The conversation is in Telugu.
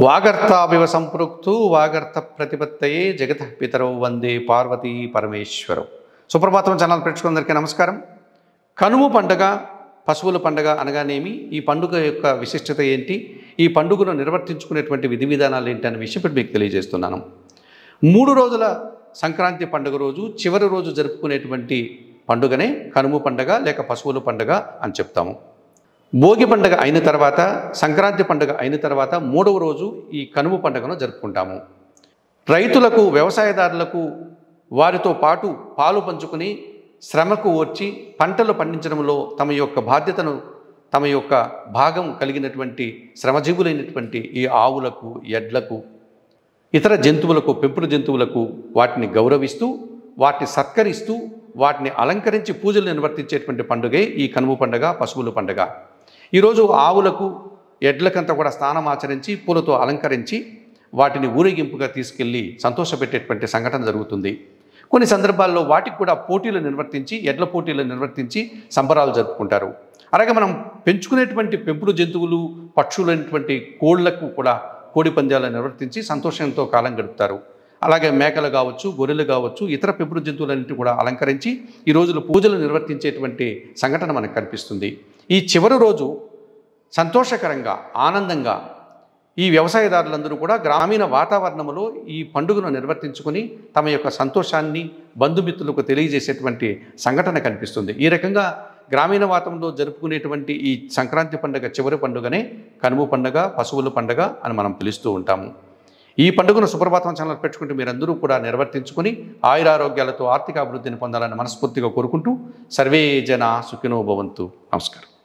వాగర్తావివ సంపృక్తు వాగర్త ప్రతిపత్తయే జగతః పితరౌ వందే పార్వతీ పరమేశ్వరౌ. సుప్రభాతం ఛానల్ ప్రేక్షకులందరికీ నమస్కారం. కనుమ పండుగ, పశువుల పండుగ అనగానేమి, ఈ పండుగ యొక్క విశిష్టత ఏంటి, ఈ పండుగను నిర్వర్తించుకునేటువంటి విధి విధానాలు ఏంటి అనే విషయం ఇప్పుడు మీకు తెలియజేస్తున్నాను. 3 రోజుల సంక్రాంతి పండుగ రోజు చివరి రోజు జరుపుకునేటువంటి పండుగనే కనుమ పండుగ లేక పశువుల పండుగ అని చెప్తాము. భోగి పండుగ అయిన తర్వాత, సంక్రాంతి పండుగ అయిన తర్వాత 3వ రోజు ఈ కనుమ పండుగను జరుపుకుంటాము. రైతులకు, వ్యవసాయదారులకు వారితో పాటు పాలు పంచుకుని శ్రమకు ఓర్చి పంటలు పండించడంలో తమ యొక్క బాధ్యతను, తమ యొక్క భాగం కలిగినటువంటి శ్రమజీవులైనటువంటి ఈ ఆవులకు, ఎడ్లకు, ఇతర జంతువులకు, పెంపుడు జంతువులకు వాటిని గౌరవిస్తూ, వాటిని సత్కరిస్తూ, వాటిని అలంకరించి పూజలు నిర్వర్తించేటువంటి పండుగే ఈ కనుమ పండుగ, పశువుల పండుగ. ఈరోజు ఆవులకు, ఎడ్లకంతా కూడా స్నానం ఆచరించి పూలతో అలంకరించి వాటిని ఊరేగింపుగా తీసుకెళ్ళి సంతోషపెట్టేటువంటి సంఘటన జరుగుతుంది. కొన్ని సందర్భాల్లో వాటికి కూడా పోటీలు నిర్వర్తించి, ఎడ్ల పోటీలు నిర్వర్తించి సంబరాలు జరుపుకుంటారు. అలాగే మనం పెంచుకునేటువంటి పెంపుడు జంతువులు, పక్షులైనటువంటి కోళ్లకు కూడా కోడి పందాలు నిర్వర్తించి సంతోషంతో కాలం గడుపుతారు. అలాగే మేకలు కావచ్చు, గొర్రెలు కావచ్చు, ఇతర పెంపుడు జంతువులన్నింటినీ కూడా అలంకరించి ఈ రోజులు పూజలు నిర్వర్తించేటువంటి సంఘటన మనకు కనిపిస్తుంది. ఈ చివరి రోజు సంతోషకరంగా, ఆనందంగా ఈ వ్యవసాయదారులందరూ కూడా గ్రామీణ వాతావరణంలో ఈ పండుగను నిర్వర్తించుకొని తమ యొక్క సంతోషాన్ని బంధుమిత్రులకు తెలియజేసేటువంటి సంఘటన కనిపిస్తుంది. ఈ రకంగా గ్రామీణ వాతావరణంలో జరుపుకునేటువంటి ఈ సంక్రాంతి పండుగ చివరి పండుగనే కనుమ పండుగ, పశువుల పండుగ అని మనం పిలుస్తూ ఉంటాము. ఈ పండుగను సుప్రభాతం ఛానల్ పెట్టుకుంటూ మీరందరూ కూడా నిర్వర్తించుకొని ఆయురారోగ్యాలతో ఆర్థిక అభివృద్ధిని పొందాలని మనస్ఫూర్తిగా కోరుకుంటూ సర్వే జన సుఖినో భవంతు. నమస్కారం.